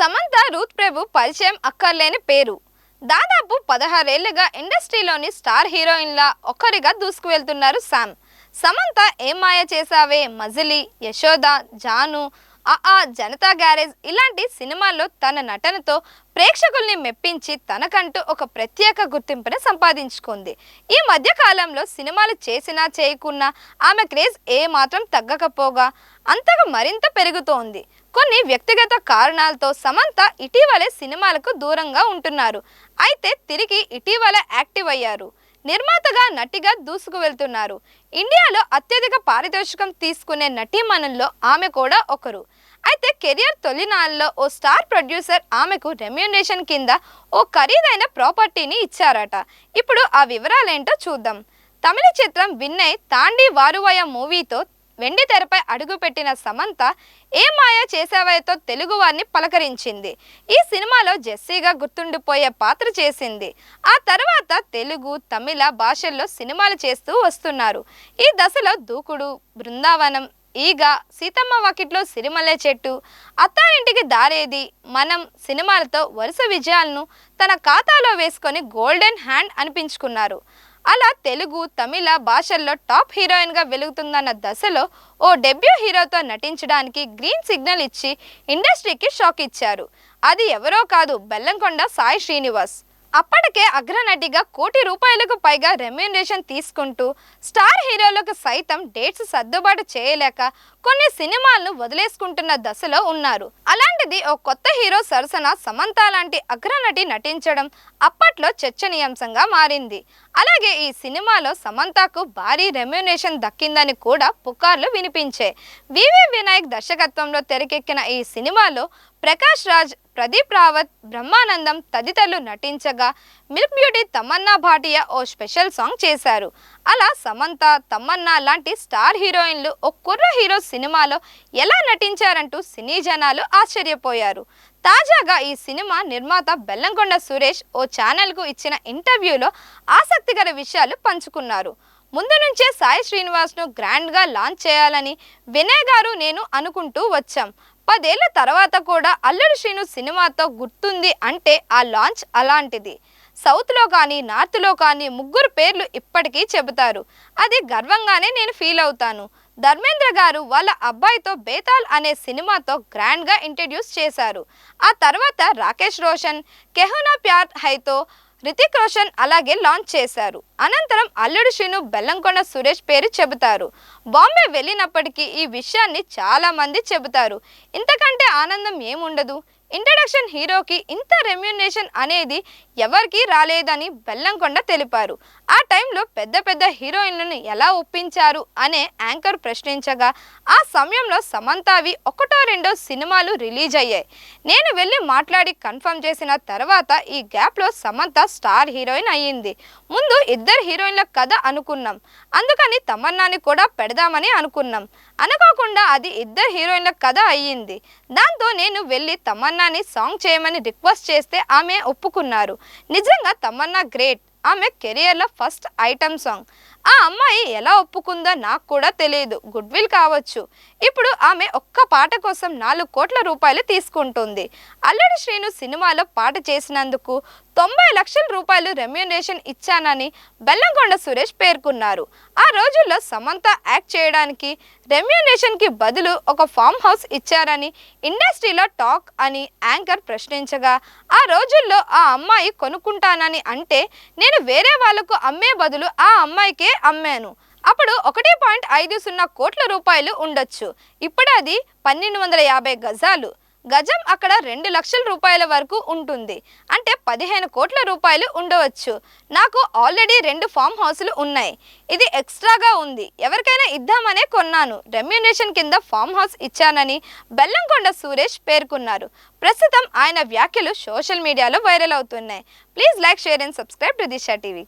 Samantha Ruth ప్రభు పరిచయం అక్కర్లేని పేరు. దాదాపు 16 ఏళ్లుగా ఇండస్ట్రీలోని స్టార్ హీరోయిన్ల ఒకరిగా దూసుకువెళ్తున్నారు శామ్. సమంత ఏం మాయ చేసావే, మజిలీ, యశోద, జాను, జనతా గ్యారేజ్ ఇలాంటి సినిమాల్లో తన నటనతో ప్రేక్షకుల్ని మెప్పించి తనకంటూ ఒక ప్రత్యేక గుర్తింపుని సంపాదించుకుంది. ఈ మధ్య కాలంలో సినిమాలు చేసినా చేయకున్నా ఆమె క్రేజ్ ఏమాత్రం తగ్గకపోగా అంతగా మరింత పెరుగుతోంది. కొన్ని వ్యక్తిగత కారణాలతో సమంత ఇటీవలే సినిమాలకు దూరంగా ఉంటున్నారు. అయితే తిరిగి ఇటీవల యాక్టివ్ అయ్యారు. నిర్మాతగా, నటిగా దూసుకు వెళ్తున్నారు. ఇండియాలో అత్యధిక పారితోషికం తీసుకునే నటీమణుల్లో ఆమె కూడా ఒకరు. అయితే కెరియర్ తొలినాళ్ళలో ఓ స్టార్ ప్రొడ్యూసర్ ఆమెకు రెమ్యూనరేషన్ కింద ఓ ఖరీదైన ప్రాపర్టీని ఇచ్చారట. ఇప్పుడు ఆ వివరాలేంటో చూద్దాం. తమిళ చిత్రం విన్నై తాండి వారువయ మూవీతో వెండి తెరపై అడుగుపెట్టిన సమంత ఏ మాయ చేసావయ్యతో తెలుగు వారిని పలకరించింది. ఈ సినిమాలో జెస్సీగా గుర్తుండిపోయే పాత్ర చేసింది. ఆ తర్వాత తెలుగు, తమిళ భాషల్లో సినిమాలు చేస్తూ వస్తున్నారు. ఈ దశలో దూకుడు, బృందావనం, ఈగ, సీతమ్మ వాకిట్లో సిరిమల్లె చెట్టు, అత్తారింటికి దారేది, మనం సినిమాలతో వరుస విజయాలను తన ఖాతాలో వేసుకొని గోల్డెన్ హ్యాండ్ అనిపించుకున్నారు. అలా తెలుగు, తమిళ భాషల్లో టాప్ హీరోయిన్గా వెలుగుతుందన్న దశలో ఓ డెబ్యూ హీరోతో నటించడానికి గ్రీన్ సిగ్నల్ ఇచ్చి ఇండస్ట్రీకి షాక్ ఇచ్చారు. అది ఎవరో కాదు, బెల్లంకొండ సాయి శ్రీనివాస్. అప్పటికే అగ్రనటిగా ₹1,00,00,000కు పైగా రెమ్యూనరేషన్ తీసుకుంటూ స్టార్ హీరోలకు సైతం డేట్స్ సర్దుబాటు చేయలేక కొన్ని సినిమాలను వదిలేసుకుంటున్న దశలో ఉన్నారు. అలాంటిది ఓ కొత్త హీరో సరసన సమంత లాంటి అగ్రనటి నటించడం అప్పట్లో చర్చనీయాంశంగా మారింది. అలాగే ఈ సినిమాలో సమంతకు భారీ రెమ్యూనరేషన్ దక్కిందని కూడా పుకార్లు వినిపించాయి. వివి వినాయక్ దర్శకత్వంలో తెరకెక్కిన ఈ సినిమాలో ప్రకాష్ రాజ్, ప్రదీప్ రావత్, బ్రహ్మానందం తదితరులు నటించగా మిల్క్ బ్యూటీ తమన్నా భాటియా ఓ స్పెషల్ సాంగ్ చేశారు. అలా సమంత, తమన్నా లాంటి స్టార్ హీరోయిన్లు ఓ కుర్ర హీరో సినిమాలో ఎలా నటించారంటూ సినీ జనాలు ఆశ్చర్యపోయారు. తాజాగా ఈ సినిమా నిర్మాత బెల్లంకొండ సురేష్ ఓ ఛానల్కు ఇచ్చిన ఇంటర్వ్యూలో ఆసక్తికర విషయాలు పంచుకున్నారు. ముందు నుంచే సాయి శ్రీనివాస్ను గ్రాండ్గా లాంచ్ చేయాలని వినయ్ గారు, నేను అనుకుంటూ వచ్చాం. 10 ఏళ్ల తర్వాత కూడా అల్లుడు శ్రీను సినిమాతో గుర్తుంది అంటే ఆ లాంచ్ అలాంటిది. సౌత్లో కానీ, నార్త్లో కానీ ముగ్గురు పేర్లు ఇప్పటికీ చెబుతారు. అది గర్వంగానే నేను ఫీల్ అవుతాను. ధర్మేంద్ర గారు వాళ్ళ అబ్బాయితో బేతాల్ అనే సినిమాతో గ్రాండ్గా ఇంట్రడ్యూస్ చేశారు. ఆ తర్వాత రాకేష్ రోషన్, కెహునా ప్యార్ హైతో రితిక్ రోషన్ అలాగే లాంచ్ చేశారు. అనంతరం అల్లుడు శ్రీను, బెల్లంకొండ సురేష్ పేరు చెబుతారు. బాంబే వెళ్ళినప్పటికీ ఈ విషయాన్ని చాలా మంది చెబుతారు. ఇంతకంటే ఆనందం ఏముండదు. ఇంట్రడక్షన్ హీరోకి ఇంత రెమ్యూనరేషన్ అనేది ఎవరికీ రాలేదని బెల్లంకొండ తెలిపారు. ఆ టైంలో పెద్ద పెద్ద హీరోయిన్లను ఎలా ఒప్పించారు అనే యాంకర్ ప్రశ్నించగా ఆ సమయంలో సమంతవి ఒకటో రెండో సినిమాలు రిలీజ్ అయ్యాయి. నేను వెళ్ళి మాట్లాడి కన్ఫర్మ్ చేసిన తర్వాత ఈ గ్యాప్లో సమంత స్టార్ హీరోయిన్ అయ్యింది. ముందు ఇద్దరు హీరోయిన్ల కథ అనుకున్నాం, అందుకని తమన్నాని కూడా పెడదామని అనుకున్నాం. అనుకోకుండా అది ఇద్దరు హీరోయిన్ల కథ అయ్యింది. దాంతో నేను వెళ్ళి తమన్నాని సాంగ్ చేయమని రిక్వెస్ట్ చేస్తే ఆమె ఒప్పుకున్నారు. నిజంగా తమన్నా గ్రేట్. ఆమె కెరియర్లో ఫస్ట్ ఐటమ్ సాంగ్. ఆ అమ్మాయి ఎలా ఒప్పుకుందో నాకు కూడా తెలియదు. గుడ్ విల్ కావచ్చు. ఇప్పుడు ఆమె ఒక్క పాట కోసం ₹4 కోట్ల తీసుకుంటుంది. అల్లుడు శ్రీను సినిమాలో పాట చేసినందుకు ₹90 లక్షల రెమ్యూనరేషన్ ఇచ్చానని బెల్లంకొండ సురేష్ పేర్కొన్నారు. ఆ రోజుల్లో సమంత యాక్ట్ చేయడానికి రెమ్యూనరేషన్కి బదులు ఒక ఫామ్ హౌస్ ఇచ్చారని ఇండస్ట్రీలో టాక్ అని యాంకర్ ప్రశ్నించగా ఆ రోజుల్లో ఆ అమ్మాయి కొనుక్కుంటానని అంటే నేను వేరే వాళ్లకు అమ్మే బదులు ఆ అమ్మాయికే అమ్మాను. అప్పుడు ₹1.50 కోట్ల ఉండొచ్చు. ఇప్పుడు అది 1250 గజాలు. గజం అక్కడ ₹2 లక్షల వరకు ఉంటుంది. అంటే ₹15 కోట్ల ఉండవచ్చు. నాకు ఆల్రెడీ 2 ఫామ్ హౌస్లు ఉన్నాయి. ఇది ఎక్స్ట్రాగా ఉంది. ఎవరికైనా ఇద్దామనే కొన్నాను. రెమ్యూనరేషన్ కింద ఫామ్ హౌస్ ఇచ్చానని బెల్లంకొండ సురేష్ పేర్కొన్నారు. ప్రస్తుతం ఆయన వ్యాఖ్యలు సోషల్ మీడియాలో వైరల్ అవుతున్నాయి. Please like, share and subscribe to Disha TV.